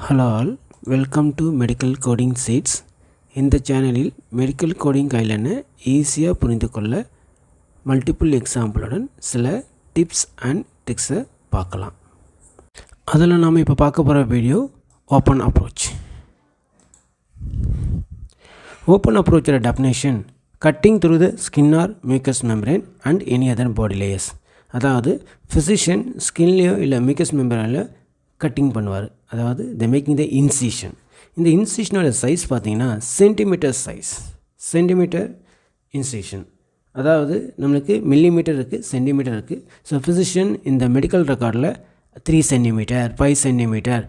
Hello all, welcome to Medical Coding Seeds. இந்த சேனலில் medical coding கையிலன்னு ஈஸியாக புரிந்து கொள்ள மல்டிபிள் எக்ஸாம்பிளுடன் சில டிப்ஸ் அண்ட் ட்ரிக்ஸை பார்க்கலாம். அதில் நாம் இப்போ பார்க்க போகிற வீடியோ ஓப்பன் அப்ரோச். ஓப்பன் அப்ரோச்சோட definition cutting through the skin or mucous membrane and any other body layers. அதாவது ஃபிசிஷியன் ஸ்கின்லேயோ இல்லை மியூக்கஸ் மெம்பரேனில் கட்டிங் பண்ணுவார். அதாவது த மேக்கிங் த இன்சிஷன். இந்த இன்சிஷனோட சைஸ் பார்த்தீங்கன்னா சென்டிமீட்டர் இன்சிஷன். அதாவது நம்மளுக்கு மில்லிமீட்டர் இருக்குது, சென்டிமீட்டர் இருக்குது. ஸோ ஃபிசிஷியன் இந்த மெடிக்கல் ரெக்கார்டில் 3 சென்டிமீட்டர் 5 சென்டிமீட்டர்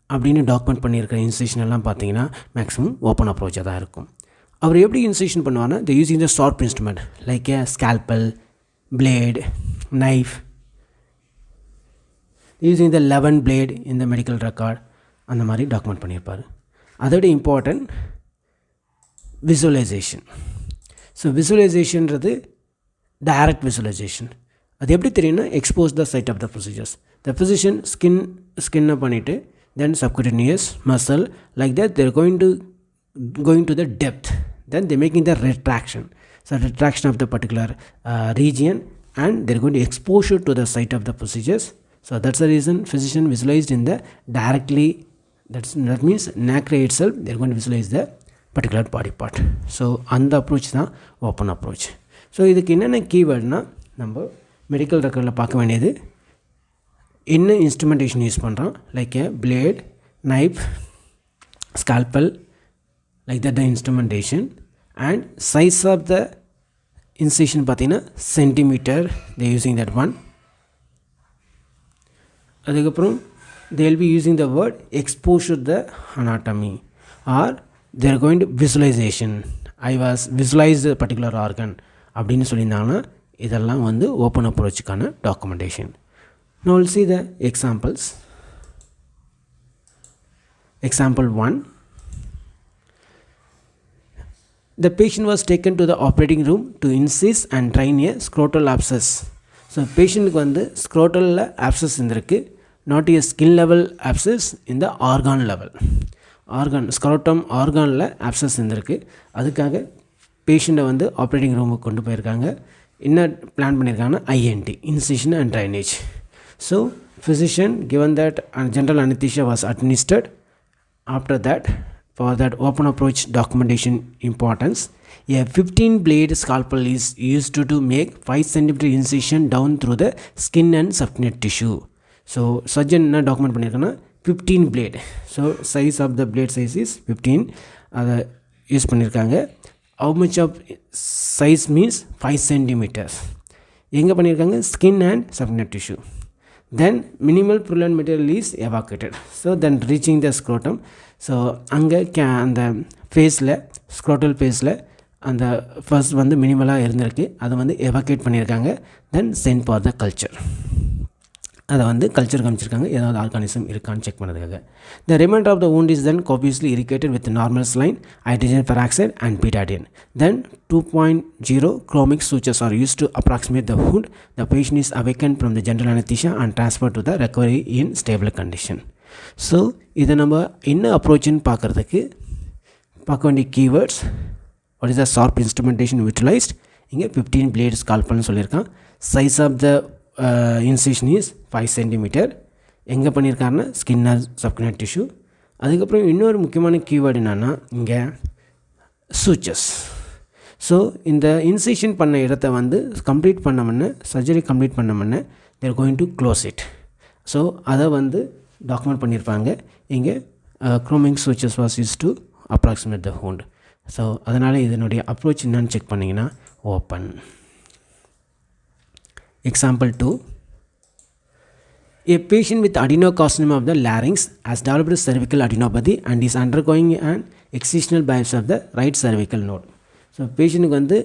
அப்படின்னு டாக்குமெண்ட் பண்ணியிருக்கிற இன்சிஷன் எல்லாம் பார்த்தீங்கன்னா மேக்ஸிமம் ஓப்பன் அப்ரோச்சாக தான் இருக்கும். அவர் எப்படி இன்சிஷன் பண்ணுவார்னா the using the sharp instrument like a scalpel, blade, knife, using the 11 blade இந்த மெடிக்கல் ரெக்கார்ட் அந்த மாதிரி டாக்குமெண்ட் பண்ணியிருப்பார். அதோட இம்பார்ட்டன்ட் விசுவலைசேஷன். ஸோ விசுவலைசேஷன்றது டைரக்ட் விசுவலைசேஷன். அது எப்படி தெரியும்னா expose the site of the procedures. The physician ஸ்கின்னை பண்ணிவிட்டு then subcutaneous muscle like that there going to the depth, then they making the retraction. So retraction of the particular region and they're going to exposure to the site of the procedures. So that's the reason physician visualized in the directly, that means NACRA itself they're going to visualize the particular body part. So அந்த approach தான் open approach. So இதுக்கு என்னென்ன கீவேர்ட்னா நம்ம medical ரெக்கார்டில் பார்க்க வேண்டியது என்ன இன்ஸ்ட்ருமெண்டேஷன் யூஸ் பண்ணுறோம் like a blade, knife, scalpel like that the instrumentation and size of the incision பார்த்தீங்கன்னா centimeter they using that one. அதுக்கப்புறம் they will be using the word exposure the anatomy or they are going to visualization. I was visualized a particular organ அப்படின்னு சொல்லியிருந்தாங்கன்னா இதெல்லாம் வந்து open அப்ரோச்சுக்கான documentation. Now we'll see the examples. Example 1. The patient was taken to the operating room to incise and drain a scrotal abscess. So பேஷண்ட்டுக்கு வந்து ஸ்க்ரோட்டலில் abscess இருந்திருக்கு, not a skin level abscess, இந்த argon level scrotum ஆர்கானில் abscess இருந்திருக்கு. அதுக்காக பேஷண்ட்டை வந்து operating ரூமுக்கு கொண்டு போயிருக்காங்க. என்ன பிளான் பண்ணியிருக்காங்கன்னா I and D, incision and drainage. So physician given that general anesthesia was administered. After that, for that open approach documentation importance, a 15 blade scalpel is used to make 5 cm incision down through the skin and subcutaneous tissue. So surgeon என்ன document பண்ணியிருக்கேன்னா 15 blade. So size of the blade size is 15. அதை use பண்ணியிருக்காங்க. How much of size means 5 centimeters. எங்கே பண்ணியிருக்காங்க skin and subcutaneous tissue. Then minimal purulent material is evacuated. So then reaching the scrotum. So அங்கே அந்த ஃபேஸில் scrotal ஃபேஸில் அந்த first வந்து மினிமலாக இருந்திருக்கு, அதை வந்து எவாக்குவேட் பண்ணியிருக்காங்க. Then sent for the culture, அதை வந்து கல்ச்சர் காமிச்சிருக்காங்க ஏதாவது ஆர்கானிசம் இருக்கான்னு செக் பண்ணதுக்காக. The reminder of the wound is then copiously irrigated with normal saline, hydrogen peroxide and betadine. Then 2.0 chromic sutures are used to approximate the wound. The patient is awakened from the general anesthesia and transferred to the recovery in stable condition. So இதை நம்ம என்ன அப்ரோச்சுன்னு பார்க்க வேண்டிய keywords. What is the sharp instrumentation utilised. இங்கே 15 blade ஸ்கால்பல்னு சொல்லியிருக்கான். Size of the incision is 5 centimetre. எங்கே பண்ணியிருக்காருன்னா ஸ்கின் ஆர் சப்குட்டேனியஸ் டிஷ்யூ. அதுக்கப்புறம் இன்னொரு முக்கியமான கீவேர்டு என்னென்னா இங்கே சூச்சஸ். ஸோ இந்த இன்சிஷன் பண்ண இடத்த வந்து கம்ப்ளீட் பண்ண முன்னே, சர்ஜரி கம்ப்ளீட் பண்ண முன்னே there going to close it. So அதை வந்து டாக்குமெண்ட் பண்ணியிருப்பாங்க. இங்கே க்ரோமிங் சூச்சஸ் was use to approximate the wound. So அதனால் இதனுடைய அப்ரோச் என்னன்னு செக் பண்ணிங்கன்னா open. Example 2. A patient with adenocarcinoma of the larynx has developed cervical adenopathy and is undergoing an excisional biopsy of the right cervical node. So பேஷண்ட்டுக்கு வந்து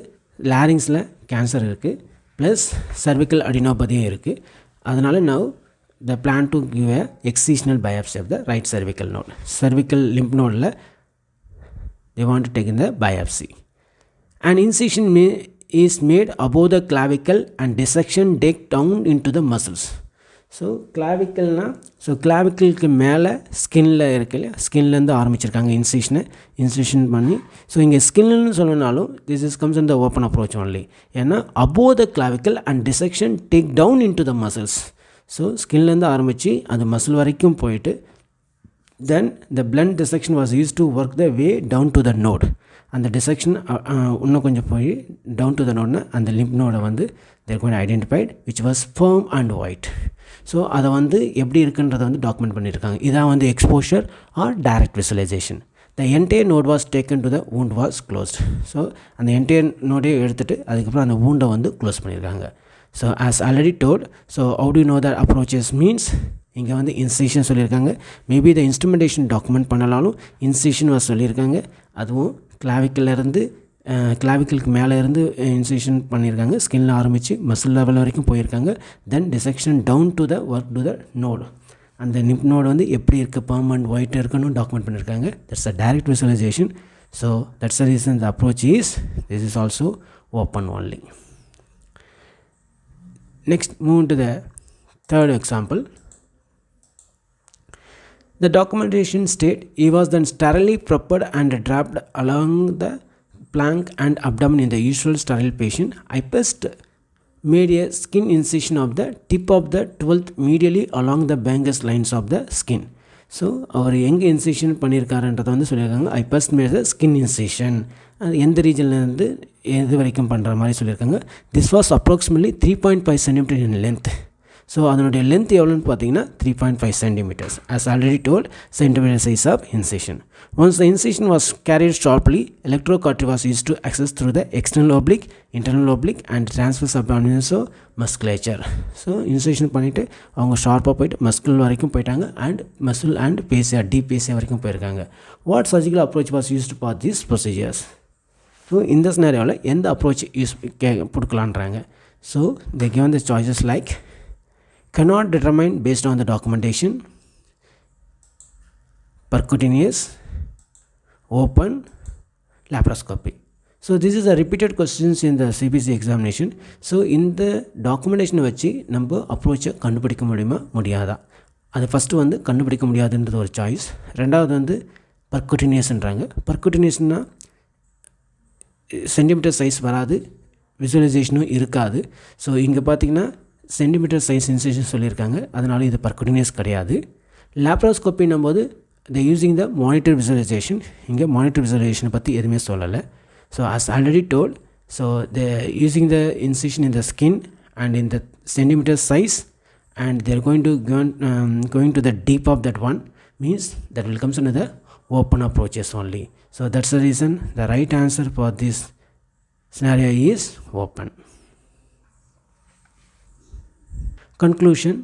லாரிங்ஸில் cancer இருக்குது plus cervical adenopathy இருக்குது. அதனால் now the plan to give a excisional biopsy of the right cervical node. Cervical lymph node la they want to take in the biopsy. An incision is made above the clavicle and dissection dig down into the muscles. So கிளாவிக்கல்னால் so கிளாவிக்கலுக்கு மேலே ஸ்கின்னில் இருக்கு இல்லையா, ஸ்கின்லேருந்து ஆரம்பிச்சிருக்காங்க incision பண்ணி. So இங்கே skin சொல்லனாலும் this is comes in the open approach only. ஏன்னா above the clavicle and dissection take down in to the muscles. So ஸ்கின்லேருந்து ஆரம்பித்து அது மசில் வரைக்கும் போயிட்டு then the blunt dissection was used to work the way down to the node. அந்த dissection இன்னும் கொஞ்சம் போய் டவுன் டு த நோட்னா அந்த லிம்ப் நோடை வந்து there going identified which was firm and white. So அதை வந்து எப்படி இருக்குன்றதை வந்து டாக்குமெண்ட் பண்ணியிருக்காங்க. இதான் வந்து exposure or direct visualisation. The entire node was taken to the wound was closed. So அந்த என்டையர் நோடே எடுத்துகிட்டு அதுக்கப்புறம் அந்த wound வந்து க்ளோஸ் பண்ணியிருக்காங்க. So as already told, so how do you know that approaches means? இங்கே வந்து இன்சிஷன் சொல்லியிருக்காங்க. மேபி த இன்ஸ்ட்ருமெண்டேஷன் டாக்குமெண்ட் பண்ணலாலும் இன்சிஷன் வாஸ் சொல்லியிருக்காங்க. அதுவும் கிளாவிக்கல்லேருந்து கிளாவிக்கலுக்கு மேலே இருந்து இன்சிஷன் பண்ணியிருக்காங்க. ஸ்கின்னில் ஆரம்பித்து மசில் லெவல் வரைக்கும் போயிருக்காங்க. Then dissection down to the work to the node. அந்த லிம்ப் நோடு வந்து எப்படி இருக்குது, firm and white இருக்குன்னு டாக்குமெண்ட் பண்ணியிருக்காங்க. That's a direct visualization. So that's the reason the approach is this is also open only. Next move to the third example. The documentation state he was then sterilely prepared and draped along the plank and abdomen in the usual sterile patient. I first made a skin incision of the tip of the 12th medially along the Bangus lines of the skin. So அவர் எங்கே incision பண்ணியிருக்காருன்றதை வந்து சொல்லியிருக்காங்க. I first made the skin incision. அது எந்த ரீஜன்லேருந்து எது வரைக்கும் பண்ணுற மாதிரி சொல்லியிருக்காங்க. This was approximately 3.5 cm in length. So அதனுடைய லென்த் எவ்வளோன்னு பார்த்தீங்கன்னா 3.5 centimeters. As already told, centimeter size of incision. Once the incision was carried sharply, electrocautery was used to access through the external oblique, internal oblique and transverse abdominis musculature. So incision பண்ணிவிட்டு அவங்க ஷார்ப்பாக போயிட்டு muscle வரைக்கும் போயிட்டாங்க and muscle and fascia deep fascia வரைக்கும் போயிருக்காங்க. What surgical approach was used for these procedures? So இந்த சினாரியோவில் எந்த அப்ரோச் கொடுக்கலான்றாங்க. So they given the choices like cannot determine based on the documentation, percutaneous, open, laparoscopy. So this is a repeated questions in the CBC examination. So இந்த டாக்குமெண்டேஷனை வச்சு நம்ம அப்ரோச்சை கண்டுபிடிக்க முடியாதா? அது ஃபஸ்ட்டு வந்து கண்டுபிடிக்க முடியாதுன்றது ஒரு சாய்ஸ். ரெண்டாவது வந்து பர்குட்டினியஸ்ன்றாங்க. பர்குட்டினியஸ்னால் சென்டிமீட்டர் சைஸ் வராது, விசுவலைசேஷனும் இருக்காது. ஸோ இங்கே பார்த்திங்கன்னா சென்டிமீட்டர் சைஸ் இன்சிஷன் சொல்லியிருக்காங்க. அதனால இது பர்குட்டினியஸ் கிடையாது. லேப்ரோஸ்கோப்பின்னும் போது த யூஸிங் த மானிட்டர் விசுவலைசேஷன். இங்கே மானிட்டர் விசுவலைசேஷனை பற்றி எதுவுமே சொல்லலை. So as already told, so they using the incision in the skin and in the centimeter size and they are going to the deep of that one means that will comes under the open approaches only. So that's the reason the right answer for this scenario is open. Conclusion.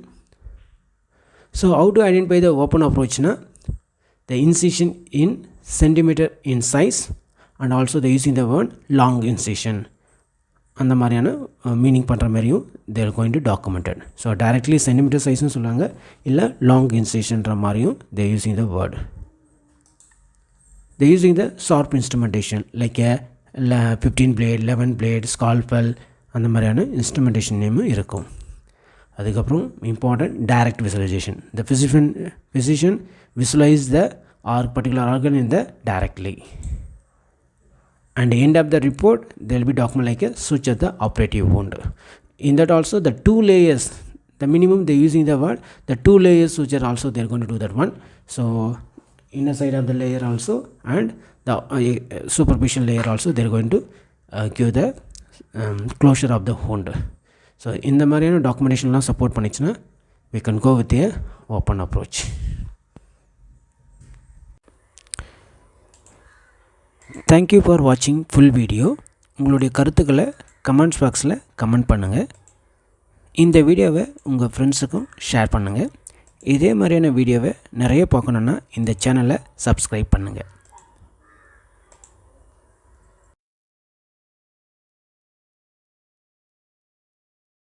So how to identify the open approach na? The incision in centimeter in size and also the using the word long incision. அந்த மாதிரியான meaning பண்ணுற மாதிரியும் they are going to document it. So directly centimeter size சொல்லுவாங்க, இல்லை long incisionன்ற மாதிரியும் they are using the word. They are using the sharp instrumentation like a 15 blade, 11 blade, scalpel அந்த மாதிரியான instrumentation நேமும் இருக்கும். அதுக்கப்புறம் important direct visualisation. The physician visualize the particular organ in the directly. And end of the report there will be document like a suture the operative wound. In that also the 2 layers, the minimum they using the word, the 2 layers suture also they are going to do that one. So inner side of the layer also and the superficial layer also they are going to give the closure of the wound. So இந்த மாதிரியான டாக்குமெண்டேஷன்லாம் support பண்ணிச்சுன்னா we can go with a open approach. Thank you for watching full video. உங்களுடைய கருத்துக்களை comments பாக்ஸில் comment பண்ணுங்கள். இந்த வீடியோவை உங்கள் ஃப்ரெண்ட்ஸுக்கும் ஷேர் பண்ணுங்கள். இதே மாதிரியான வீடியோவை நிறைய பார்க்கணுன்னா இந்த சேனலை சப்ஸ்கிரைப் பண்ணுங்கள்.